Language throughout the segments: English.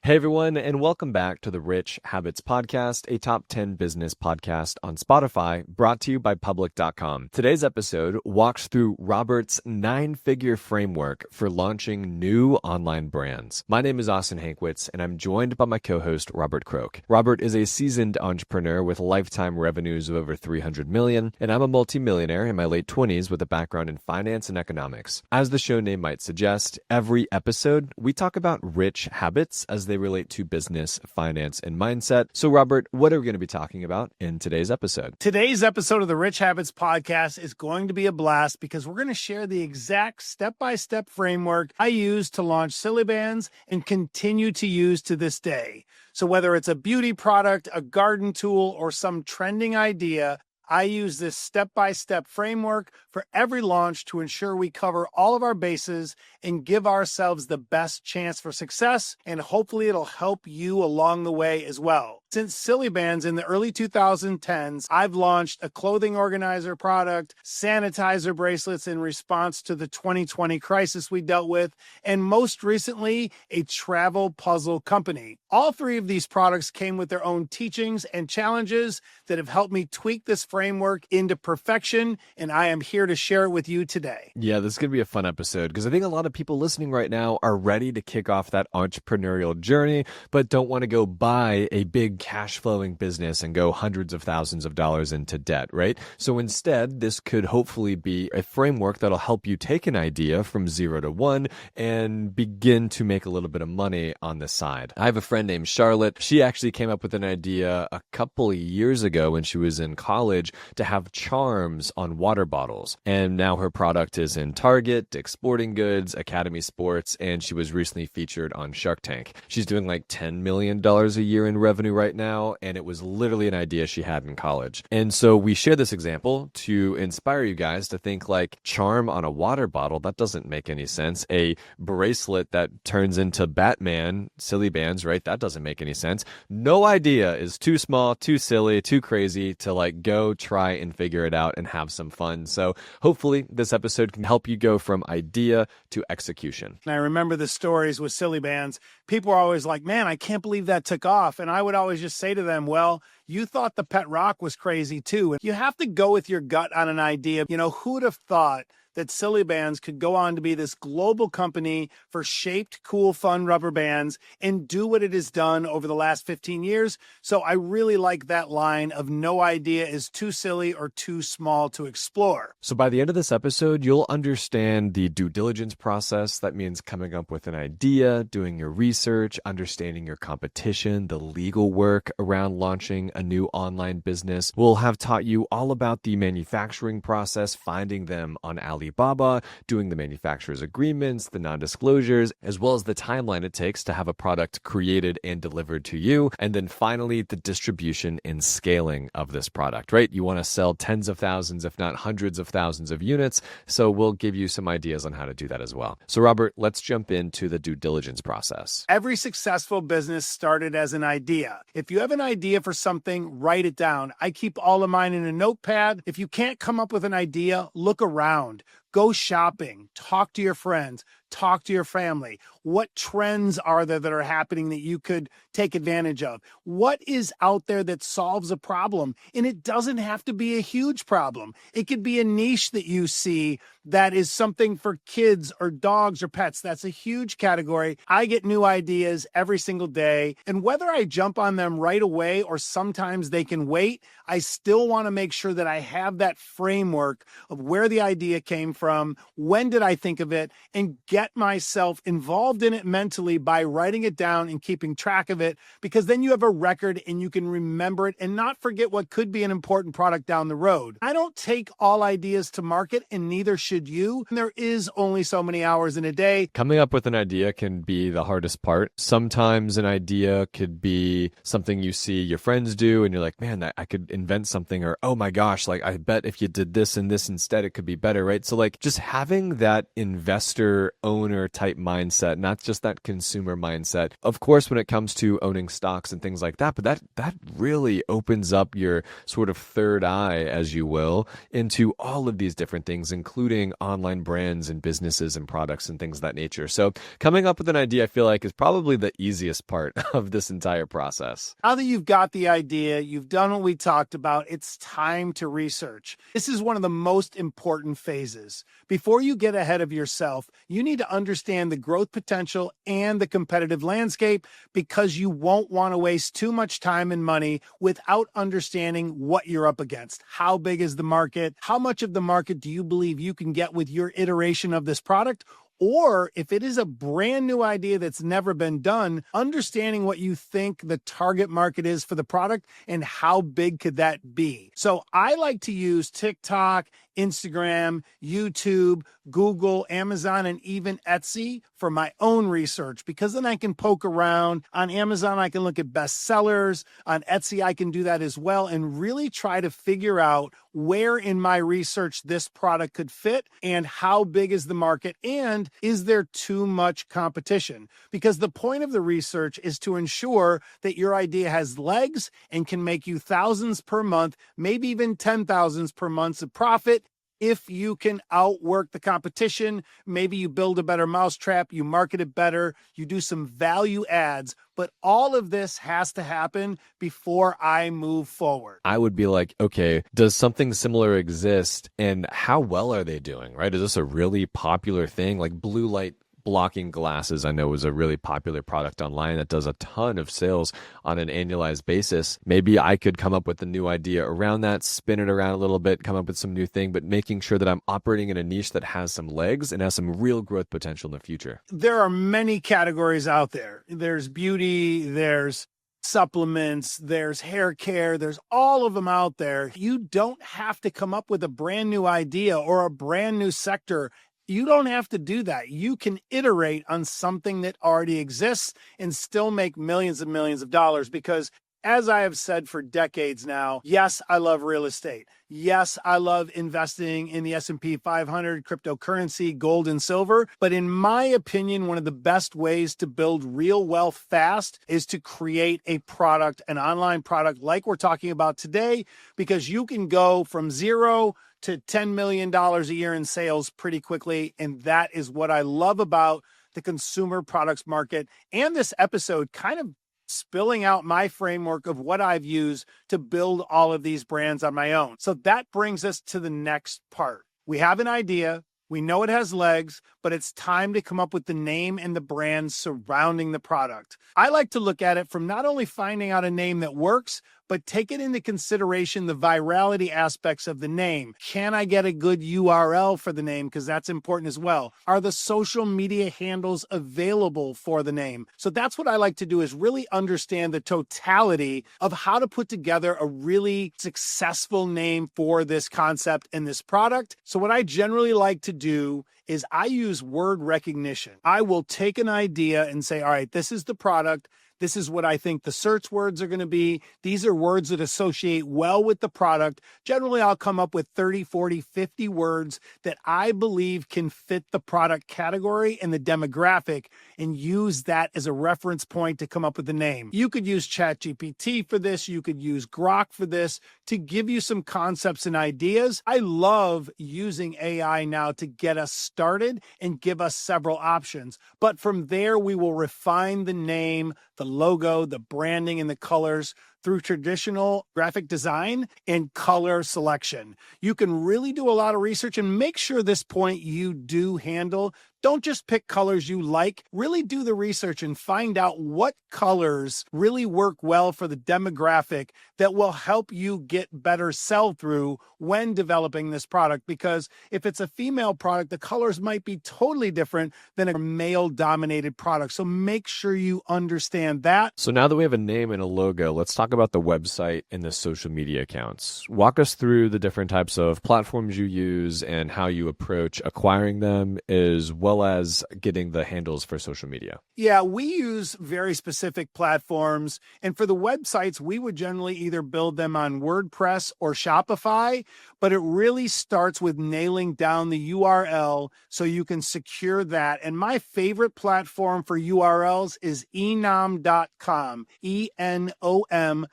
Hey everyone, and welcome back to the Rich Habits Podcast, a top 10 business podcast on Spotify, brought to you by Public.com. Today's episode walks through Robert's 9-figure framework for launching new online brands. My name is Austin Hankwitz, and I'm joined by my co-host, Robert Croak. Robert is a seasoned entrepreneur with lifetime revenues of over $300 million, and I'm a multimillionaire in my late 20s with a background in finance and economics. As the show name might suggest, every episode we talk about rich habits as they relate to business, finance, and mindset. So, Robert, what are we going to be talking about in today's episode? Today's episode of the Rich Habits Podcast is going to be a blast because we're going to share the exact step-by-step framework I used to launch SillyBandz and continue to use to this day. So whether it's a beauty product, a garden tool, or some trending idea, I use this step-by-step framework for every launch to ensure we cover all of our bases and give ourselves the best chance for success, and hopefully it'll help you along the way as well. Since SillyBandz in the early 2010s, I've launched a clothing organizer product, sanitizer bracelets in response to the 2020 crisis we dealt with, and most recently, a travel puzzle company. All three of these products came with their own teachings and challenges that have helped me tweak this framework into perfection, and I am here to share it with you today. Yeah, this is going to be a fun episode because I think a lot of people listening right now are ready to kick off that entrepreneurial journey, but don't want to go buy a big cash flowing business and go hundreds of thousands of dollars into debt, right? So instead, this could hopefully be a framework that'll help you take an idea from 0 to 1 and begin to make a little bit of money on the side. I have a friend named Charlotte. She actually came up with an idea a couple of years ago when she was in college to have charms on water bottles. And now her product is in Target, Dick's Sporting Goods, Academy Sports, and she was recently featured on Shark Tank. She's doing like $10 million a year in revenue right now, and it was literally an idea she had in college. And so we share this example to inspire you guys to think like charm on a water bottle. That doesn't make any sense. A bracelet that turns into Batman, SillyBandz, right? That doesn't make any sense. No idea is too small, too silly, too crazy to like go try and figure it out and have some fun. So hopefully this episode can help you go from idea to execution. And I remember the stories with SillyBandz. People are always like, man, I can't believe that took off. And I would always just say to them, well, you thought the pet rock was crazy too. And you have to go with your gut on an idea. You know, who would have thought that SillyBandz could go on to be this global company for shaped, cool, fun rubber bands and do what it has done over the last 15 years. So I really like that line of no idea is too silly or too small to explore. So by the end of this episode, you'll understand the due diligence process. That means coming up with an idea, doing your research, understanding your competition, the legal work around launching a new online business. We'll have taught you all about the manufacturing process, finding them on Alibaba, doing the manufacturer's agreements, the non-disclosures, as well as the timeline it takes to have a product created and delivered to you. And then finally, the distribution and scaling of this product, right? You want to sell tens of thousands, if not hundreds of thousands of units. So we'll give you some ideas on how to do that as well. So Robert, let's jump into the due diligence process. Every successful business started as an idea. If you have an idea for something, write it down. I keep all of mine in a notepad. If you can't come up with an idea, look around. Go shopping, talk to your friends, talk to your family. What trends are there that are happening that you could take advantage of? What is out there that solves a problem? And it doesn't have to be a huge problem. It could be a niche that you see that is something for kids or dogs or pets. That's a huge category. I get new ideas every single day. And whether I jump on them right away or sometimes they can wait, I still want to make sure that I have that framework of where the idea came from, when did I think of it, and get myself involved in it mentally by writing it down and keeping track of it, because then you have a record and you can remember it and not forget what could be an important product down the road. I don't take all ideas to market, and neither should you. There is only so many hours in a day. Coming up with an idea can be the hardest part. Sometimes an idea could be something you see your friends do and you're like, man, I could invent something, or oh my gosh, like I bet if you did this and this instead, it could be better, right? So like just having that investor owner type mindset, not just that consumer mindset. Of course, when it comes to owning stocks and things like that, but that really opens up your sort of third eye, as you will, into all of these different things, including online brands and businesses and products and things of that nature. So coming up with an idea, I feel like, is probably the easiest part of this entire process. Now that you've got the idea, you've done what we talked about, it's time to research. This is one of the most important phases. Before you get ahead of yourself, you need to understand the growth potential and the competitive landscape, because you won't want to waste too much time and money without understanding what you're up against. How big is the market? How much of the market do you believe you can get with your iteration of this product? Or if it is a brand new idea that's never been done, understanding what you think the target market is for the product and how big could that be. So I like to use TikTok, Instagram, YouTube, Google, Amazon, and even Etsy for my own research, because then I can poke around. On Amazon, I can look at bestsellers. On Etsy, I can do that as well and really try to figure out where in my research this product could fit and how big is the market and is there too much competition? Because the point of the research is to ensure that your idea has legs and can make you thousands per month, maybe even 10,000s per month of profit. If you can outwork the competition, maybe you build a better mousetrap, you market it better, you do some value adds, but all of this has to happen before I move forward. I would be like, okay, does something similar exist and how well are they doing, right? Is this a really popular thing? Like blue light blocking glasses, I know, is a really popular product online that does a ton of sales on an annualized basis. Maybe I could come up with a new idea around that, spin it around a little bit, come up with some new thing, but making sure that I'm operating in a niche that has some legs and has some real growth potential in the future. There are many categories out there. There's beauty, there's supplements, there's hair care, there's all of them out there. You don't have to come up with a brand new idea or a brand new sector. You don't have to do that. You can iterate on something that already exists and still make millions and millions of dollars, because as I have said for decades now, yes, I love real estate. Yes, I love investing in the S&P 500, cryptocurrency, gold and silver. But in my opinion, one of the best ways to build real wealth fast is to create a product, an online product like we're talking about today, because you can go from zero to $10 million a year in sales pretty quickly. And that is what I love about the consumer products market. And this episode kind of spilling out my framework of what I've used to build all of these brands on my own. So that brings us to the next part. We have an idea. We know it has legs, but it's time to come up with the name and the brand surrounding the product. I like to look at it from not only finding out a name that works, but take it into consideration the virality aspects of the name. Can I get a good URL for the name? Because that's important as well. Are the social media handles available for the name? So that's what I like to do, is really understand the totality of how to put together a really successful name for this concept and this product. So what I generally like to do is I use word recognition. I will take an idea and say, all right, this is the product. This is what I think the search words are going to be. These are words that associate well with the product. Generally, I'll come up with 30, 40, 50 words that I believe can fit the product category and the demographic, and use that as a reference point to come up with the name. You could use ChatGPT for this. You could use Grok for this to give you some concepts and ideas. I love using AI now to get us started and give us several options. But from there, we will refine the name, the logo, the branding, and the colors through traditional graphic design and color selection. You can really do a lot of research and make sure this point you do handle. Don't just pick colors you like. Really do the research and find out what colors really work well for the demographic that will help you get better sell-through when developing this product. Because if it's a female product, the colors might be totally different than a male-dominated product. So make sure you understand that. So now that we have a name and a logo, let's talk about the website and the social media accounts. Walk us through the different types of platforms you use and how you approach acquiring them, as well as getting the handles for social media. Yeah, we use very specific platforms. And for the websites, we would generally either build them on WordPress or Shopify, but it really starts with nailing down the URL so you can secure that. And my favorite platform for URLs is enom.com, ENOM.com.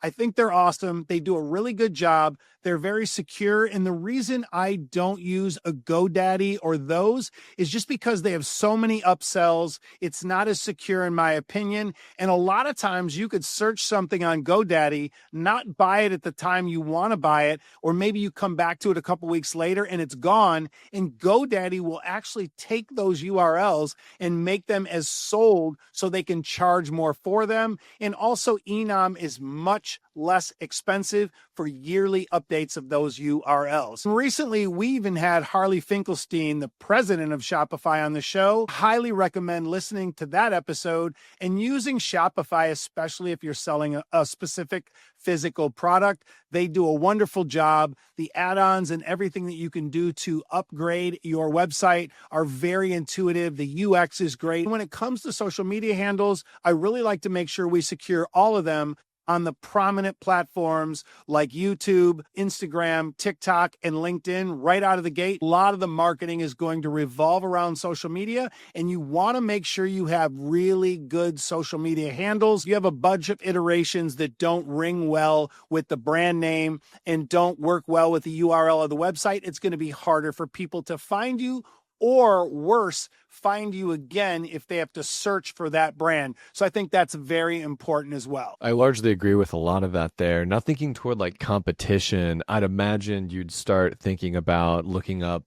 I think they're awesome. They do a really good job. They're very secure. And the reason I don't use a GoDaddy or those is just because they have so many upsells. It's not as secure in my opinion. And a lot of times you could search something on GoDaddy, not buy it at the time you want to buy it, or maybe you come back to it a couple weeks later and it's gone. And GoDaddy will actually take those URLs and make them as sold so they can charge more for them. And also Enom is much less expensive for yearly updates of those URLs. And recently, we even had Harley Finkelstein, the president of Shopify, on the show. Highly recommend listening to that episode and using Shopify, especially if you're selling a specific physical product. They do a wonderful job. The add-ons and everything that you can do to upgrade your website are very intuitive. The UX is great. When it comes to social media handles, I really like to make sure we secure all of them on the prominent platforms like YouTube, Instagram, TikTok, and LinkedIn right out of the gate. A lot of the marketing is going to revolve around social media, and you want to make sure you have really good social media handles. You have a bunch of iterations that don't ring well with the brand name and don't work well with the URL of the website. It's going to be harder for people to find you, or worse, find you again if they have to search for that brand. So I think that's very important as well. I largely agree with a lot of that there. Not thinking toward like competition, I'd imagine you'd start thinking about looking up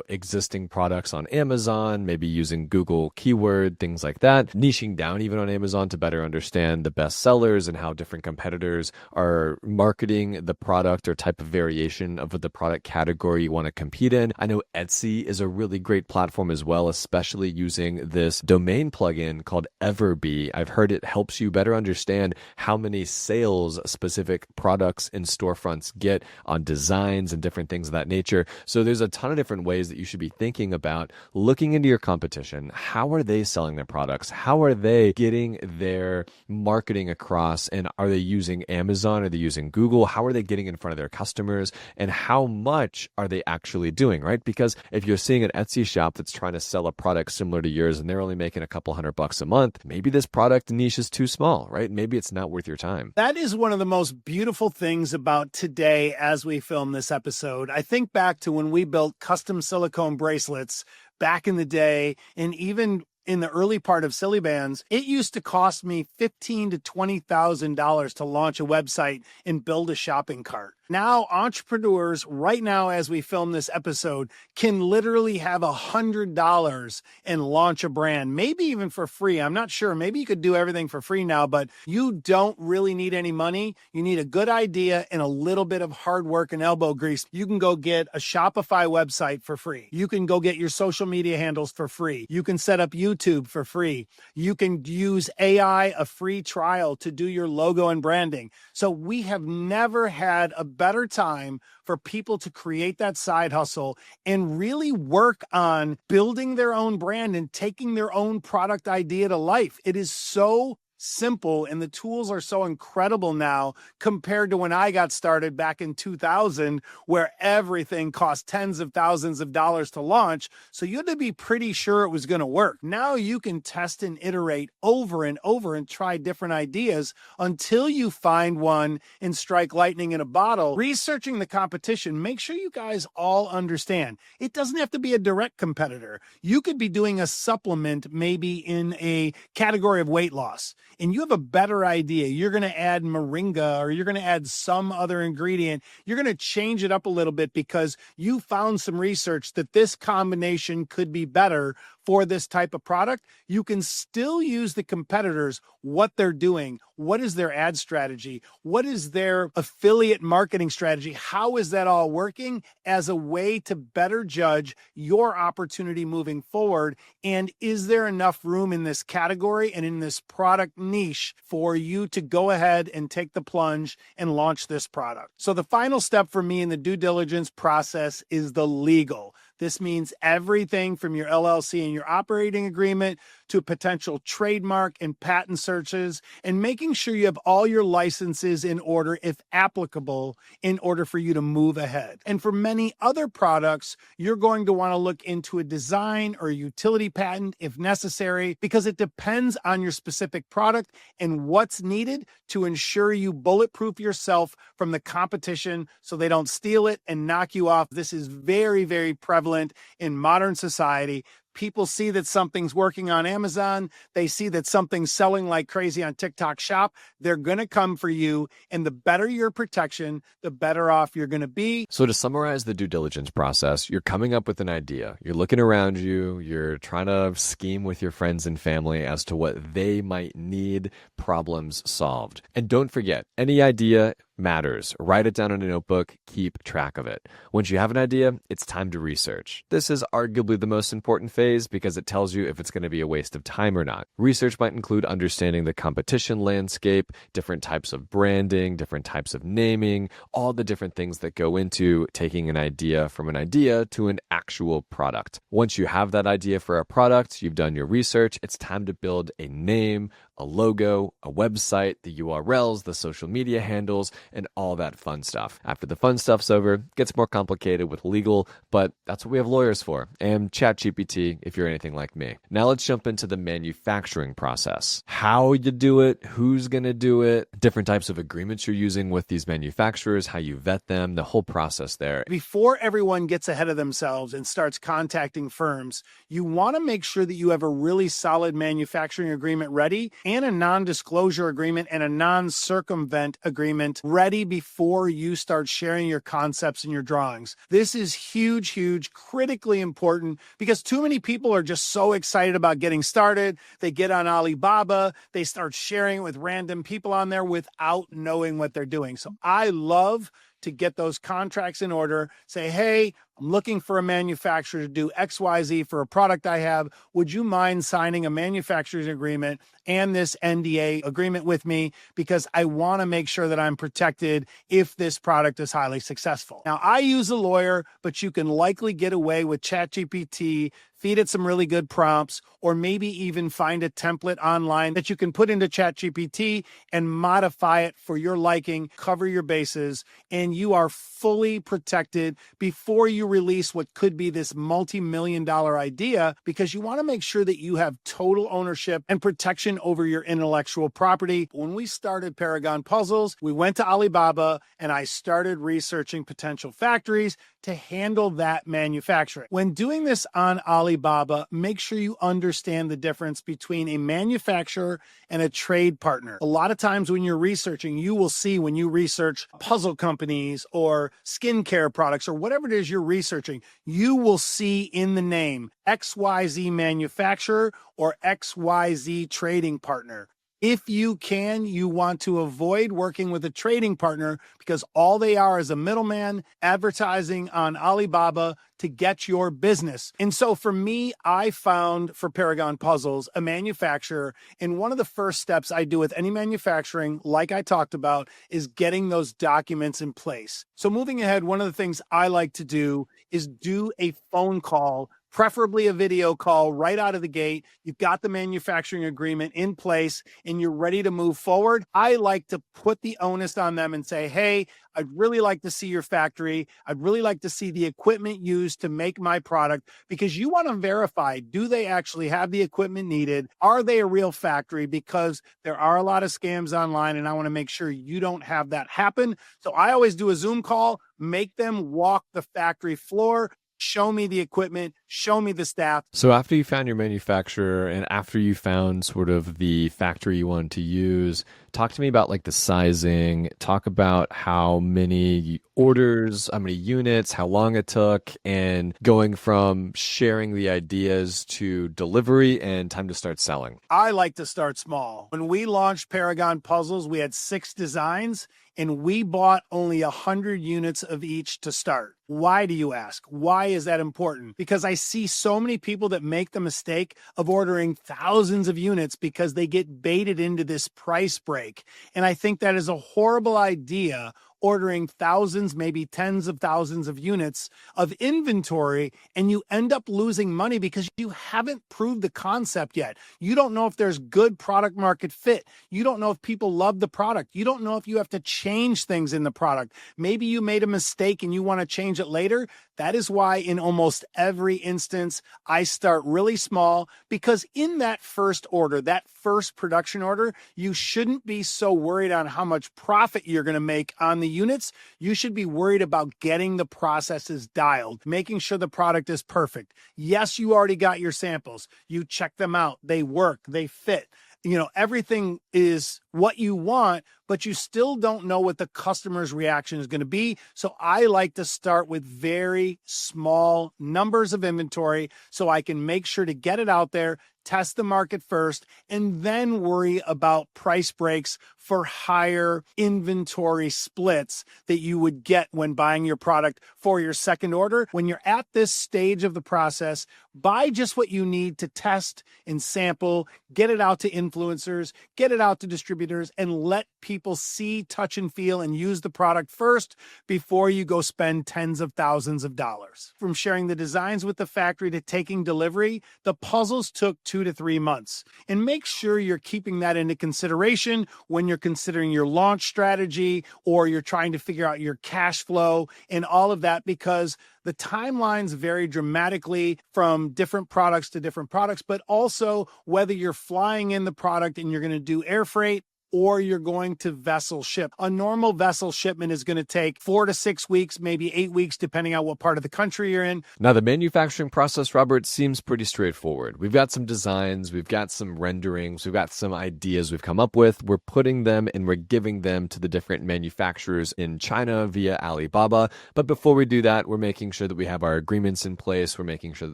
existing products on Amazon, maybe using Google keyword, things like that, niching down even on Amazon to better understand the best sellers and how different competitors are marketing the product or type of variation of the product category you want to compete in. I know Etsy is a really great platform as well, especially using this domain plugin called Everbee. I've heard it helps you better understand how many sales specific products and storefronts get on designs and different things of that nature. So there's a ton of different ways that you should be thinking about looking into your competition. How are they selling their products? How are they getting their marketing across? And are they using Amazon? Are they using Google? How are they getting in front of their customers? And how much are they actually doing, right? Because if you're seeing an Etsy shop that's trying to sell a product similar to yours and they're only making a couple $100 a month, maybe this product niche is too small, right? Maybe it's not worth your time. That is one of the most beautiful things about today as we film this episode. I think back to when we built custom silicone bracelets back in the day, and even in the early part of SillyBandz, it used to cost me $15,000 to $20,000 to launch a website and build a shopping cart. Now, entrepreneurs right now, as we film this episode, can literally have $100 and launch a brand, maybe even for free. I'm not sure. Maybe you could do everything for free now, but you don't really need any money. You need a good idea and a little bit of hard work and elbow grease. You can go get a Shopify website for free. You can go get your social media handles for free. You can set up YouTube for free. You can use AI, a free trial, to do your logo and branding. So we have never had a better time for people to create that side hustle and really work on building their own brand and taking their own product idea to life. It is so simple, and the tools are so incredible now compared to when I got started back in 2000, where everything cost tens of thousands of dollars to launch. So you had to be pretty sure it was going to work. Now you can test and iterate over and over and try different ideas until you find one and strike lightning in a bottle. Researching the competition, make sure you guys all understand it doesn't have to be a direct competitor. You could be doing a supplement, maybe in a category of weight loss, and you have a better idea. You're going to add moringa, or you're going to add some other ingredient. You're going to change it up a little bit because you found some research that this combination could be better for this type of product, you can still use the competitors, what they're doing, what is their ad strategy, what is their affiliate marketing strategy, how is that all working, as a way to better judge your opportunity moving forward. And is there enough room in this category and in this product niche for you to go ahead and take the plunge and launch this product? So the final step for me in the due diligence process is the legal. This means everything from your LLC and your operating agreement to potential trademark and patent searches, and making sure you have all your licenses in order, if applicable, in order for you to move ahead. And for many other products, you're going to want to look into a design or utility patent if necessary, because it depends on your specific product and what's needed to ensure you bulletproof yourself from the competition so they don't steal it and knock you off. This is very, very prevalent in modern society. People see that something's working on Amazon. They see that something's selling like crazy on TikTok Shop. They're going to come for you. And the better your protection, the better off you're going to be. So to summarize the due diligence process, you're coming up with an idea. You're looking around you. You're trying to scheme with your friends and family as to what they might need problems solved. And don't forget, any idea matters. Write it down in a notebook. Keep track of it. Once you have an idea, it's time to research. This is arguably the most important phase because it tells you if it's going to be a waste of time or not. Research might include understanding the competition landscape, different types of branding, different types of naming, all the different things that go into taking an idea from an idea to an actual product. Once you have that idea for a product, you've done your research, it's time to build a name, a logo, a website, the URLs, the social media handles, and all that fun stuff. After the fun stuff's over, it gets more complicated with legal, but that's what we have lawyers for, and ChatGPT if you're anything like me. Now let's jump into the manufacturing process. How you do it, who's going to do it, different types of agreements you're using with these manufacturers, how you vet them, the whole process there. Before everyone gets ahead of themselves and starts contacting firms, you want to make sure that you have a really solid manufacturing agreement ready and a non-disclosure agreement and a non-circumvent agreement ready before you start sharing your concepts and your drawings. This is huge, critically important because too many people are just so excited about getting started. They get on Alibaba, they start sharing it with random people on there without knowing what they're doing. So I love to get those contracts in order, say, hey, I'm looking for a manufacturer to do XYZ for a product I have. Would you mind signing a manufacturer's agreement and this NDA agreement with me? Because I want to make sure that I'm protected if this product is highly successful. Now, I use a lawyer, but you can likely get away with ChatGPT, feed it some really good prompts, or maybe even find a template online that you can put into ChatGPT and modify it for your liking, cover your bases, and you are fully protected before you release what could be this multi-million-dollar idea, because you want to make sure that you have total ownership and protection over your intellectual property. When we started Paragon Puzzles, we went to Alibaba and I started researching potential factories to handle that manufacturing. When doing this on Alibaba, make sure you understand the difference between a manufacturer and a trade partner. A lot of times when you're researching, you will see when you research puzzle companies or skincare products or whatever it is you're researching, you will see in the name XYZ manufacturer or XYZ trading partner. If you can, you want to avoid working with a trading partner because all they are is a middleman advertising on Alibaba to get your business. And so for me, I found for Paragon Puzzles a manufacturer. And one of the first steps I do with any manufacturing, like I talked about, is getting those documents in place. So moving ahead, one of the things I like to do is do a phone call, preferably a video call right out of the gate. You've got the manufacturing agreement in place and you're ready to move forward. I like to put the onus on them and say, hey, I'd really like to see your factory. I'd really like to see the equipment used to make my product, because you want to verify, do they actually have the equipment needed? Are they a real factory? Because there are a lot of scams online and I want to make sure you don't have that happen. So I always do a Zoom call, make them walk the factory floor, show me the equipment, show me the staff. So after you found your manufacturer and after you found sort of the factory you wanted to use, talk to me about like the sizing, talk about how many orders, how many units, how long it took, and going from sharing the ideas to delivery and time to start selling. I like to start small. When we launched Paragon Puzzles, we had 6 designs and we bought only 100 units of each to start. Why, do you ask? Why is that important? Because I see so many people that make the mistake of ordering thousands of units because they get baited into this price break. And I think that is a horrible idea, ordering thousands, maybe tens of thousands of units of inventory, and you end up losing money because you haven't proved the concept yet. You don't know if there's good product market fit. You don't know if people love the product. You don't know if you have to change things in the product. Maybe you made a mistake and you want to change it later. That is why in almost every instance, I start really small, because in that first order, that first production order, you shouldn't be so worried on how much profit you're going to make on the units. You should be worried about getting the processes dialed, making sure the product is perfect. Yes, you already got your samples. You check them out. They work, they fit. You know, everything is what you want, but you still don't know what the customer's reaction is going to be. So I like to start with very small numbers of inventory so I can make sure to get it out there, test the market first, and then worry about price breaks for higher inventory splits that you would get when buying your product for your second order. When you're at this stage of the process, buy just what you need to test and sample, get it out to influencers, get it out to distributors, and let people see, touch, and feel and use the product first before you go spend tens of thousands of dollars. From sharing the designs with the factory to taking delivery, the puzzles took 2 to 3 months. And make sure you're keeping that into consideration when you're considering your launch strategy or you're trying to figure out your cash flow and all of that, because the timelines vary dramatically from different products to different products, but also whether you're flying in the product and you're going to do air freight or you're going to vessel ship. A normal vessel shipment is going to take 4 to 6 weeks, maybe 8 weeks, depending on what part of the country you're in. Now, the manufacturing process, Robert, seems pretty straightforward. We've got some designs, we've got some renderings, we've got some ideas we've come up with. We're putting them and we're giving them to the different manufacturers in China via Alibaba. But before we do that, we're making sure that we have our agreements in place. We're making sure that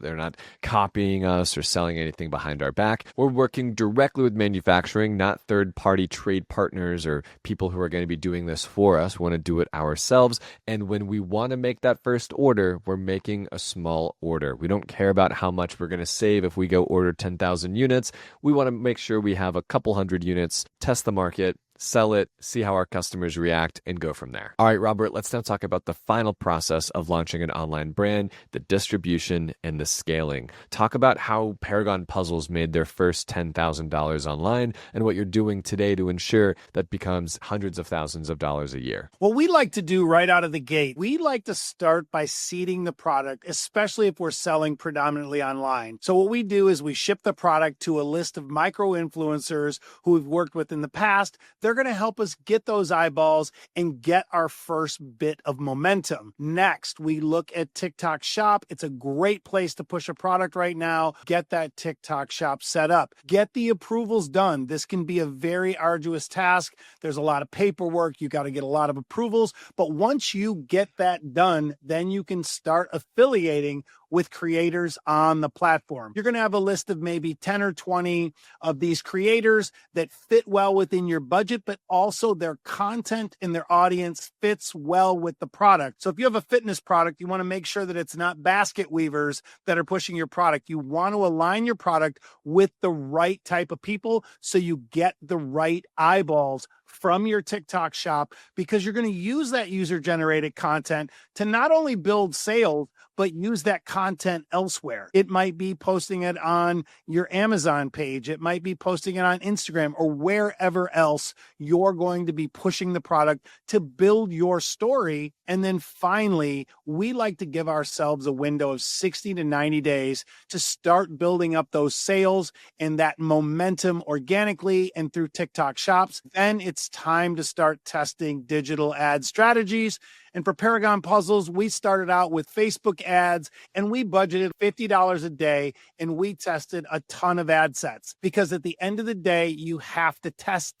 they're not copying us or selling anything behind our back. We're working directly with manufacturing, not third-party trade partners or people who are going to be doing this for us. We want to do it ourselves. And when we want to make that first order, we're making a small order. We don't care about how much we're going to save if we go order 10,000 units. We want to make sure we have a couple hundred units, test the market, sell it, see how our customers react, and go from there. All right, Robert, let's now talk about the final process of launching an online brand, the distribution and the scaling. Talk about how Paragon Puzzles made their first $10,000 online and what you're doing today to ensure that becomes hundreds of thousands of dollars a year. What we like to do right out of the gate, we like to start by seeding the product, especially if we're selling predominantly online. So what we do is we ship the product to a list of micro-influencers who we've worked with in the past. They're going to help us get those eyeballs and get our first bit of momentum. Next, we look at TikTok Shop. It's a great place to push a product right now. Get that TikTok Shop set up. Get the approvals done. This can be a very arduous task. There's a lot of paperwork. You got to get a lot of approvals. But once you get that done, then you can start affiliating with creators on the platform. You're going to have a list of maybe 10 or 20 of these creators that fit well within your budget, but also their content and their audience fits well with the product. So if you have a fitness product, you want to make sure that it's not basket weavers that are pushing your product. You want to align your product with the right type of people so you get the right eyeballs from your TikTok Shop, because you're going to use that user-generated content to not only build sales, but use that content elsewhere. It might be posting it on your Amazon page. It might be posting it on Instagram or wherever else you're going to be pushing the product to build your story. And then finally, we like to give ourselves a window of 60 to 90 days to start building up those sales and that momentum organically and through TikTok Shops. Then it's time to start testing digital ad strategies. And for Paragon Puzzles, we started out with Facebook ads and we budgeted $50 a day and we tested a ton of ad sets because at the end of the day, you have to test.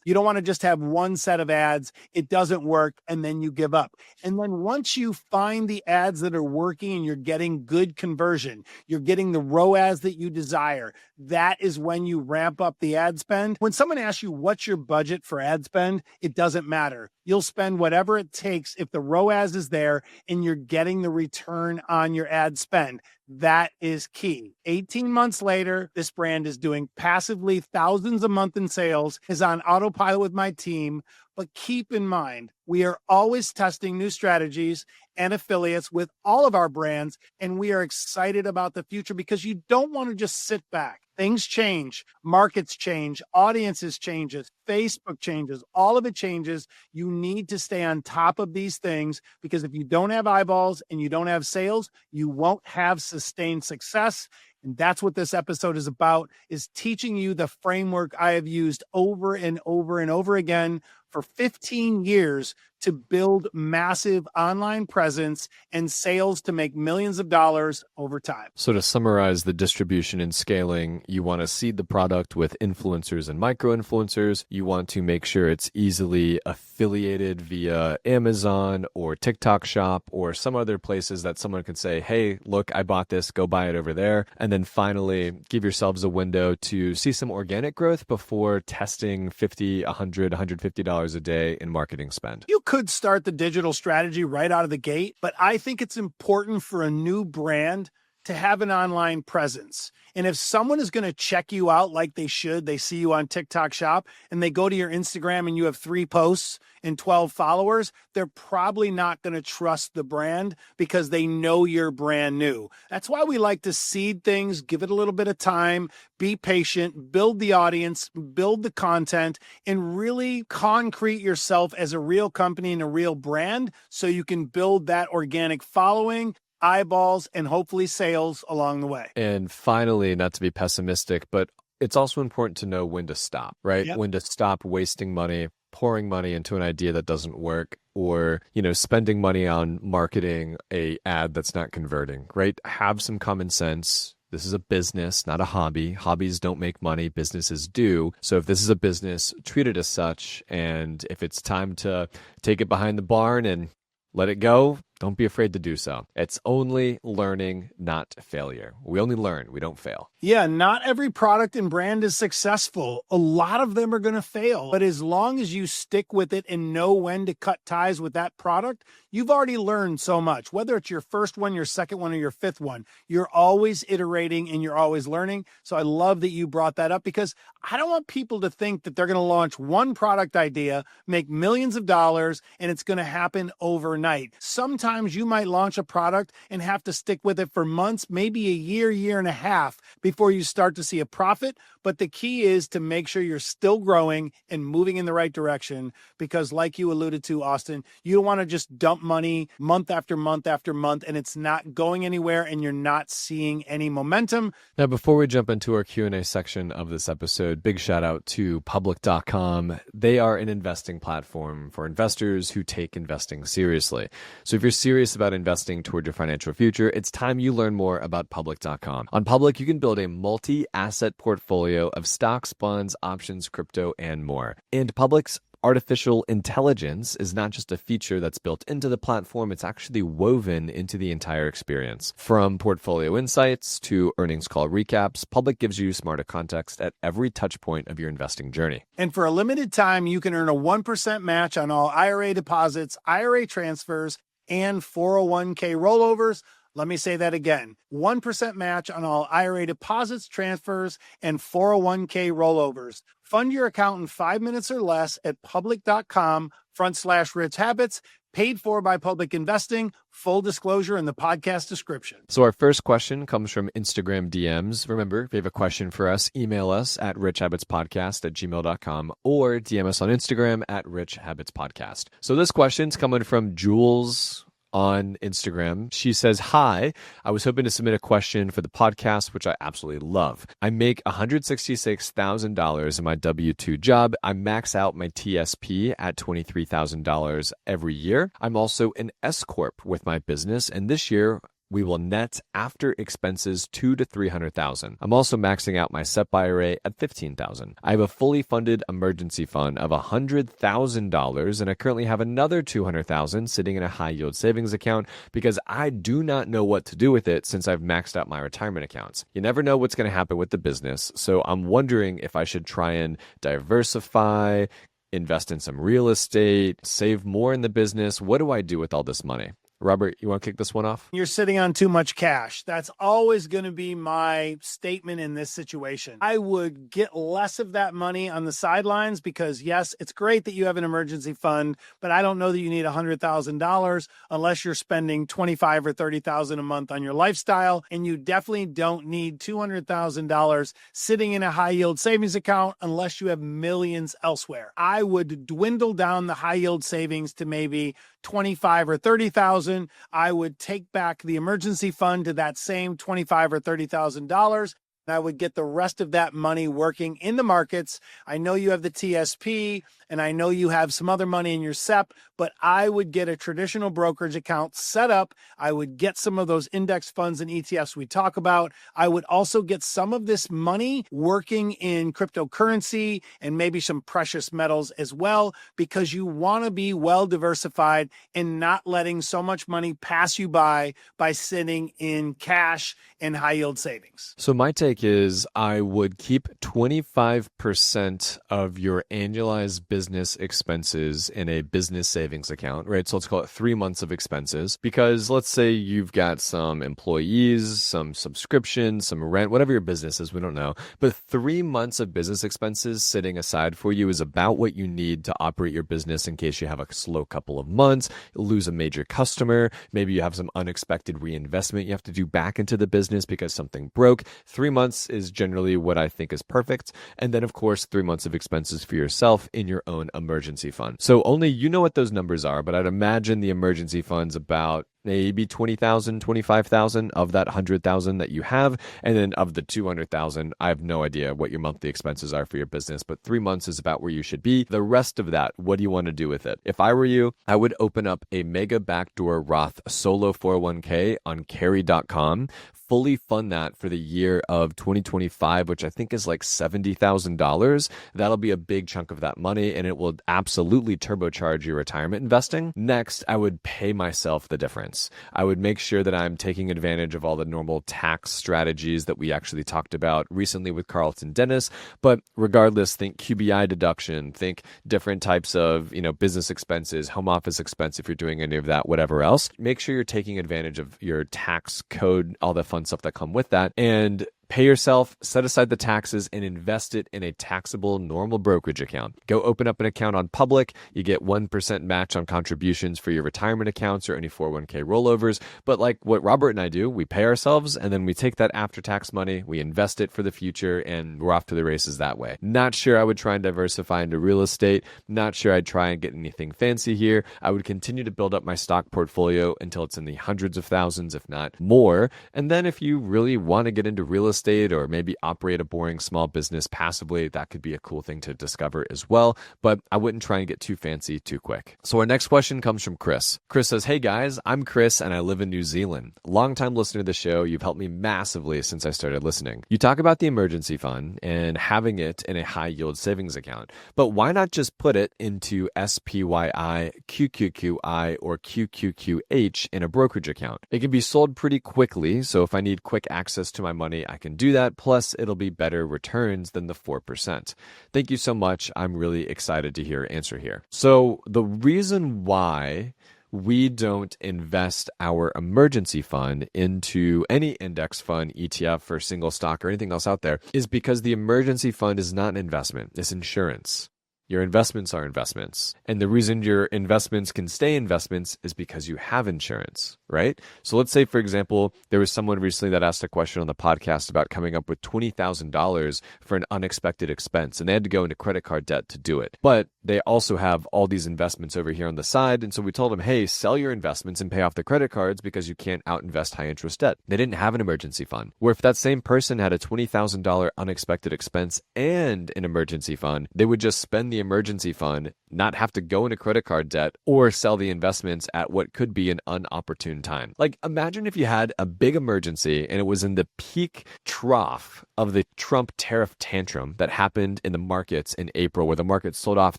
You don't want to just have one set of ads. It doesn't work and then you give up. And then once you find the ads that are working and you're getting good conversion, you're getting the ROAS that you desire, that is when you ramp up the ad spend. When someone asks you what's your budget for ad spend, it doesn't matter. You'll spend whatever it takes if the ROAS is there and you're getting the return on your ad spend. That is key. 18 months later, this brand is doing passively thousands a month in sales, is on autopilot with my team. But keep in mind, we are always testing new strategies and affiliates with all of our brands, and we are excited about the future because you don't want to just sit back. Things change, markets change, audiences changes, Facebook changes, all of it changes. You need to stay on top of these things because if you don't have eyeballs and you don't have sales, you won't have sustained success. And that's what this episode is about, is teaching you the framework I have used over and over and over again for 15 years to build massive online presence and sales to make millions of dollars over time. So to summarize the distribution and scaling, you want to seed the product with influencers and micro-influencers. You want to make sure it's easily affiliated via Amazon or TikTok Shop or some other places that someone can say, hey, look, I bought this, go buy it over there. And then finally, give yourselves a window to see some organic growth before testing $50, $100, $150 a day in marketing spend. You could start the digital strategy right out of the gate, but I think it's important for a new brand to have an online presence. And if someone is going to check you out like they should, they see you on TikTok Shop and they go to your Instagram and you have 3 posts and 12 followers, they're probably not going to trust the brand because they know you're brand new. That's why we like to seed things, give it a little bit of time, be patient, build the audience, build the content, and really concrete yourself as a real company and a real brand so you can build that organic following, eyeballs, and hopefully sales along the way. And finally, not to be pessimistic, but it's also important to know when to stop, right? Yep. When to stop wasting money, pouring money into an idea that doesn't work, or, spending money on marketing a ad that's not converting, right? Have some common sense. This is a business, not a hobby. Hobbies don't make money, businesses do. So if this is a business, treat it as such. And if it's time to take it behind the barn and let it go, don't be afraid to do so. It's only learning, not failure. We only learn, we don't fail. Yeah, not every product and brand is successful. A lot of them are going to fail. But as long as you stick with it and know when to cut ties with that product, you've already learned so much. Whether it's your first one, your second one, or your fifth one, you're always iterating and you're always learning. So I love that you brought that up because I don't want people to think that they're going to launch one product idea, make millions of dollars, and it's going to happen overnight. Sometimes you might launch a product and have to stick with it for months, maybe a year, year and a half before you start to see a profit. But the key is to make sure you're still growing and moving in the right direction because like you alluded to, Austin, you don't want to just dump money month after month after month and it's not going anywhere and you're not seeing any momentum. Now, before we jump into our Q&A section of this episode, big shout out to Public.com. They are an investing platform for investors who take investing seriously. So if you're serious about investing toward your financial future, it's time you learn more about Public.com. On Public, you can build a multi-asset portfolio of stocks, bonds, options, crypto, and more. And Public's artificial intelligence is not just a feature that's built into the platform, it's actually woven into the entire experience. From portfolio insights to earnings call recaps, Public gives you smarter context at every touch point of your investing journey. And for a limited time, you can earn a 1% match on all IRA deposits, IRA transfers, and 401k rollovers. Let me say that again. 1% match on all IRA deposits, transfers, and 401k rollovers. Fund your account in 5 minutes or less at public.com/rich habits. Paid for by Public Investing. Full disclosure in the podcast description. So our first question comes from Instagram DMs. Remember, if you have a question for us, email us at richhabitspodcast@gmail.com or DM us on Instagram at richhabitspodcast. So this question's coming from Jules on Instagram. She says, "Hi, I was hoping to submit a question for the podcast, which I absolutely love. I make $166,000 in my W-2 job. I max out my TSP at $23,000 every year. I'm also an S Corp with my business, and this year we will net after expenses $200,000 to $300,000. I'm also maxing out my SEP IRA at $15,000. I have a fully funded emergency fund of $100,000, and I currently have another $200,000 sitting in a high yield savings account because I do not know what to do with it since I've maxed out my retirement accounts. You never know what's going to happen with the business, so I'm wondering if I should try and diversify, invest in some real estate, save more in the business. What do I do with all this money?" Robert, you want to kick this one off? You're sitting on too much cash. That's always going to be my statement in this situation. I would get less of that money on the sidelines because, yes, it's great that you have an emergency fund, but I don't know that you need $100,000 unless you're spending $25,000 or $30,000 a month on your lifestyle, and you definitely don't need $200,000 sitting in a high yield savings account unless you have millions elsewhere. I would dwindle down the high yield savings to maybe $25,000 or $30,000. I would take back the emergency fund to that same $25,000 or $30,000. I would get the rest of that money working in the markets. I know you have the TSP and I know you have some other money in your SEP, but I would get a traditional brokerage account set up. I would get some of those index funds and ETFs we talk about. I would also get some of this money working in cryptocurrency and maybe some precious metals as well, because you want to be well diversified and not letting so much money pass you by sitting in cash and high yield savings. So my take is I would keep 25% of your annualized business expenses in a business savings account, right? So let's call it 3 months of expenses, because let's say you've got some employees, some subscriptions, some rent, whatever your business is, we don't know. But 3 months of business expenses sitting aside for you is about what you need to operate your business in case you have a slow couple of months, lose a major customer, maybe you have some unexpected reinvestment you have to do back into the business because something broke. 3 months is generally what I think is perfect. And then, of course, 3 months of expenses for yourself in your own emergency fund. So only you know what those numbers are, but I'd imagine the emergency fund's about maybe 20,000, 25,000 of that 100,000 that you have. And then of the 200,000, I have no idea what your monthly expenses are for your business, but 3 months is about where you should be. The rest of that, what do you want to do with it? If I were you, I would open up a mega backdoor Roth solo 401k on carry.com, fully fund that for the year of 2025, which I think is like $70,000. That'll be a big chunk of that money, and it will absolutely turbocharge your retirement investing. Next, I would pay myself the difference. I would make sure that I'm taking advantage of all the normal tax strategies that we actually talked about recently with Carlton Dennis. But regardless, think QBI deduction, think different types of, business expenses, home office expense if you're doing any of that, whatever else. Make sure you're taking advantage of your tax code, all the fun stuff that come with that, and pay yourself, set aside the taxes, and invest it in a taxable normal brokerage account. Go open up an account on Public. You get 1% match on contributions for your retirement accounts or any 401k rollovers. But like what Robert and I do, we pay ourselves and then we take that after-tax money, we invest it for the future, and we're off to the races that way. Not sure I would try and diversify into real estate. Not sure I'd try and get anything fancy here. I would continue to build up my stock portfolio until it's in the hundreds of thousands, if not more. And then if you really want to get into real estate, or maybe operate a boring small business passively, that could be a cool thing to discover as well. But I wouldn't try and get too fancy too quick. So our next question comes from Chris. Chris says, "Hey guys, I'm Chris and I live in New Zealand. Longtime listener to the show. You've helped me massively since I started listening. You talk about the emergency fund and having it in a high yield savings account, but why not just put it into SPYI, QQQI, or QQQH in a brokerage account? It can be sold pretty quickly, so if I need quick access to my money, I can do that. Plus, it'll be better returns than the 4%. Thank you so much. I'm really excited to hear your answer here." So the reason why we don't invest our emergency fund into any index fund, ETF, or single stock, or anything else out there is because the emergency fund is not an investment. It's insurance. Your investments are investments. And the reason your investments can stay investments is because you have insurance, right? So let's say, for example, there was someone recently that asked a question on the podcast about coming up with $20,000 for an unexpected expense, and they had to go into credit card debt to do it. But they also have all these investments over here on the side. And so we told them, hey, sell your investments and pay off the credit cards because you can't out-invest high-interest debt. They didn't have an emergency fund. Where if that same person had a $20,000 unexpected expense and an emergency fund, they would just spend the emergency fund, not have to go into credit card debt or sell the investments at what could be an unopportune time. Like, imagine if you had a big emergency and it was in the peak trough of the Trump tariff tantrum that happened in the markets in April, where the market sold off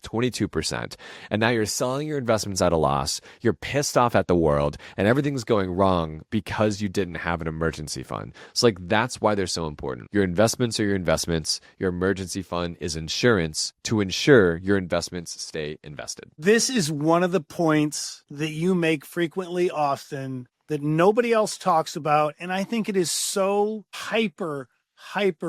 22%. And now you're selling your investments at a loss. You're pissed off at the world and everything's going wrong because you didn't have an emergency fund. So like, that's why they're so important. Your investments are your investments. Your emergency fund is insurance to ensure your investments stay invested. This is one of the points that you make frequently, Austin, that nobody else talks about. And I think it is so hyper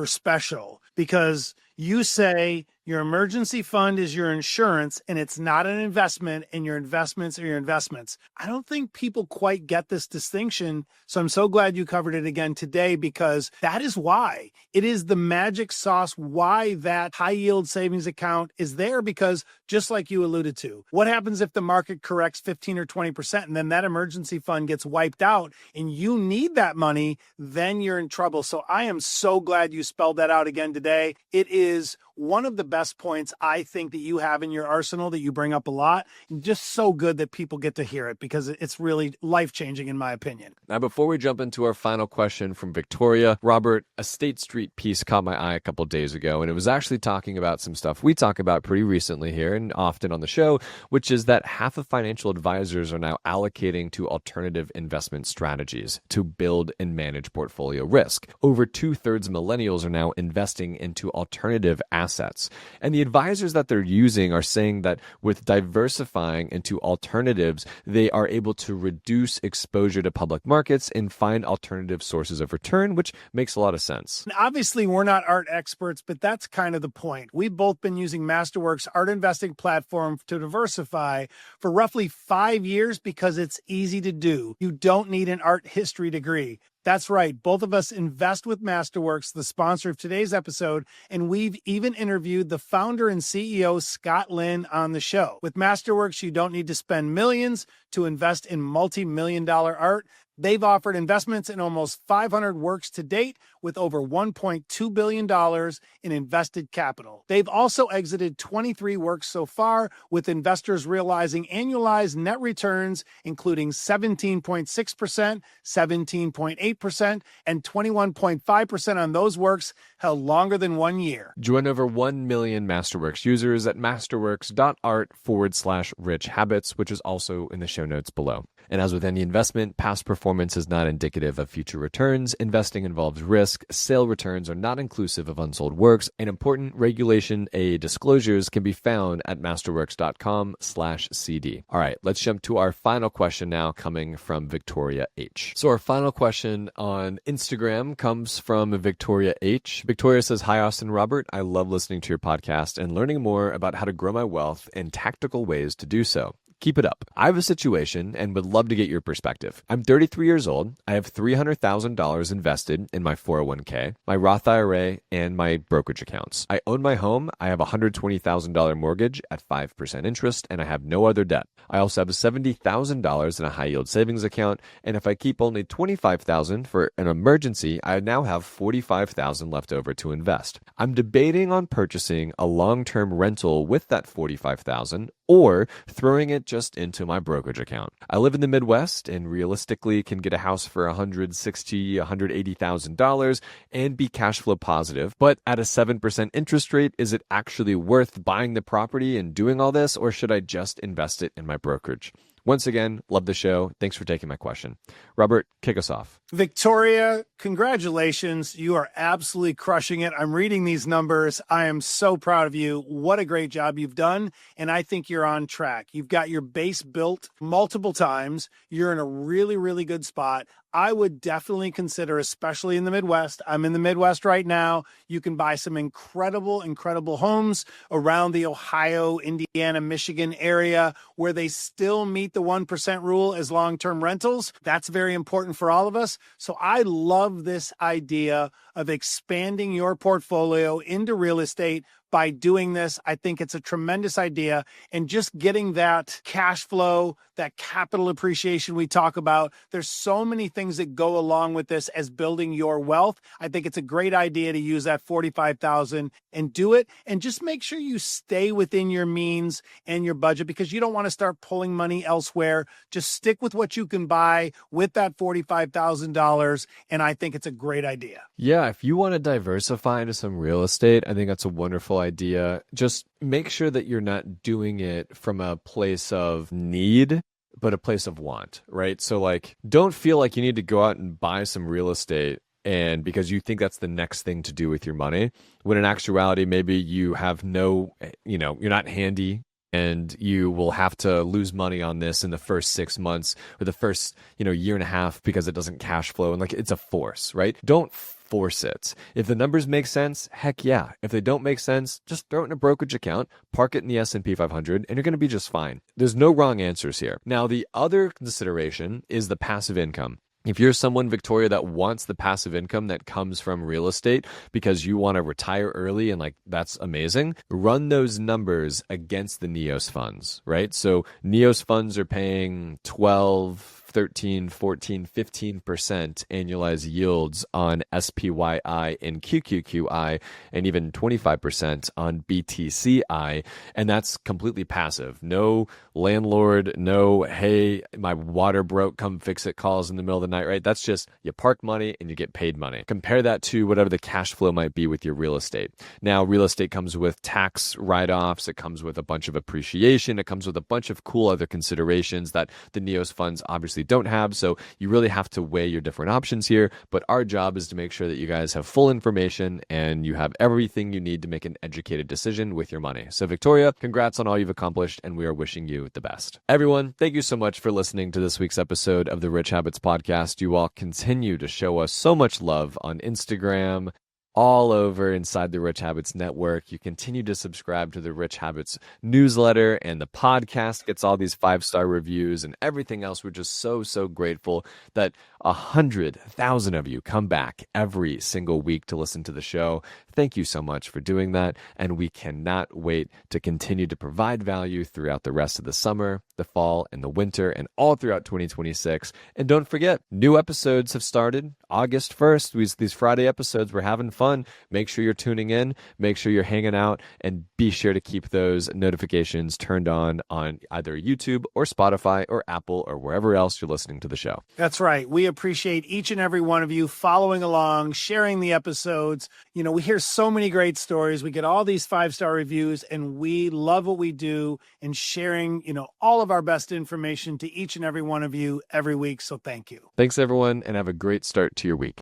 special, because you say your emergency fund is your insurance and it's not an investment, and your investments are your investments. I don't think people quite get this distinction. So I'm so glad you covered it again today, because that is why it is the magic sauce, why that high yield savings account is there. Because just like you alluded to, what happens if the market corrects 15 or 20% and then that emergency fund gets wiped out and you need that money? Then you're in trouble. So I am so glad you spelled that out again today. It is one of the best points I think that you have in your arsenal that you bring up a lot, and just so good that people get to hear it, because it's really life-changing in my opinion. Now, before we jump into our final question from Victoria, Robert, a State Street piece caught my eye a couple days ago, and it was actually talking about some stuff we talk about pretty recently here and often on the show, which is that half of financial advisors are now allocating to alternative investment strategies to build and manage portfolio risk. Over 2/3 of millennials are now investing into alternative assets. And the advisors that they're using are saying that with diversifying into alternatives, they are able to reduce exposure to public markets and find alternative sources of return, which makes a lot of sense. And obviously, we're not art experts, but that's kind of the point. We've both been using Masterworks' art investing platform to diversify for roughly 5 years because it's easy to do. You don't need an art history degree. That's right. Both of us invest with Masterworks, the sponsor of today's episode, and we've even interviewed the founder and CEO, Scott Lynn, on the show. With Masterworks, you don't need to spend millions to invest in multi-million-dollar art. They've offered investments in almost 500 works to date, with over $1.2 billion in invested capital. They've also exited 23 works so far, with investors realizing annualized net returns, including 17.6%, 17.8%, and 21.5% on those works held longer than 1 year. Join over 1 million Masterworks users at masterworks.art/rich habits, which is also in the show notes below. And as with any investment, past performance is not indicative of future returns. Investing involves risk. Sale returns are not inclusive of unsold works, and important Regulation A disclosures can be found at masterworks.com/CD. All right, let's jump to our final question now, coming from Victoria H. So our final question on Instagram comes from Victoria H. Victoria says, "Hi, Austin Robert. I love listening to your podcast and learning more about how to grow my wealth and tactical ways to do so. Keep it up. I have a situation and would love to get your perspective. I'm 33 years old. I have $300,000 invested in my 401k, my Roth IRA, and my brokerage accounts. I own my home. I have a $120,000 mortgage at 5% interest, and I have no other debt. I also have $70,000 in a high yield savings account, and if I keep only $25,000 for an emergency, I now have $45,000 left over to invest. I'm debating on purchasing a long-term rental with that $45,000 or throwing it just into my brokerage account. I live in the Midwest and realistically can get a house for $160,000, $180,000 and be cash flow positive. But at a 7% interest rate, is it actually worth buying the property and doing all this, or should I just invest it in my brokerage?" Once again, love the show. Thanks for taking my question. Robert, kick us off. Victoria, congratulations. You are absolutely crushing it. I'm reading these numbers. I am so proud of you. What a great job you've done. And I think you're on track. You've got your base built multiple times. You're in a really, really good spot. I would definitely consider, especially in the Midwest. I'm in the Midwest right now. You can buy some incredible homes around the Ohio, Indiana, Michigan area where they still meet the 1% rule as long-term rentals. That's very important for all of us. So I love this idea of expanding your portfolio into real estate by doing this. I think it's a tremendous idea. And just getting that cash flow, that capital appreciation we talk about, there's so many things that go along with this as building your wealth. I think it's a great idea to use that $45,000 and do it. And just make sure you stay within your means and your budget, because you don't want to start pulling money elsewhere. Just stick with what you can buy with that $45,000. And I think it's a great idea. Yeah, if you want to diversify into some real estate, I think that's a wonderful idea. Just make sure that you're not doing it from a place of need, but a place of want, right? So like, don't feel like you need to go out and buy some real estate and because you think that's the next thing to do with your money, when in actuality, maybe you have no, you're not handy, and you will have to lose money on this in the first 6 months or the first, year and a half, because it doesn't cash flow. And like, it's a force, right? Don't force it. If the numbers make sense, heck yeah. If they don't make sense, just throw it in a brokerage account, park it in the S&P 500, and you're going to be just fine. There's no wrong answers here. Now, the other consideration is the passive income. If you're someone, Victoria, that wants the passive income that comes from real estate because you want to retire early and like that's amazing, run those numbers against the NEOS funds, right? So NEOS funds are paying 12, 13, 14, 15% annualized yields on SPYI and QQQI, and even 25% on BTCI. And that's completely passive. No landlord, no, hey, my water broke, come fix it calls in the middle of the night, right? That's just you park money and you get paid money. Compare that to whatever the cash flow might be with your real estate. Now, real estate comes with tax write-offs. It comes with a bunch of appreciation. It comes with a bunch of cool other considerations that the NEOS funds obviously don't have. So you really have to weigh your different options here. But our job is to make sure that you guys have full information and you have everything you need to make an educated decision with your money. So Victoria, congrats on all you've accomplished, and we are wishing you the best. Everyone, thank you so much for listening to this week's episode of the Rich Habits Podcast. You all continue to show us so much love on Instagram, all over inside the Rich Habits Network. You continue to subscribe to the Rich Habits newsletter, and the podcast gets all these 5-star reviews and everything else. We're just so grateful that 100,000 of you come back every single week to listen to the show. Thank you so much for doing that, and we cannot wait to continue to provide value throughout the rest of the summer, the fall, and the winter, and all throughout 2026. And don't forget, new episodes have started August 1st. These Friday episodes, we're having fun. Make sure you're tuning in, make sure you're hanging out, and be sure to keep those notifications turned on either YouTube or Spotify or Apple or wherever else you're listening to the show. That's right. We appreciate each and every one of you following along, sharing the episodes. We hear so many great stories. We get all these 5-star reviews, and we love what we do and sharing, all of our best information to each and every one of you every week. So thank you. Thanks, everyone, and have a great start to your week.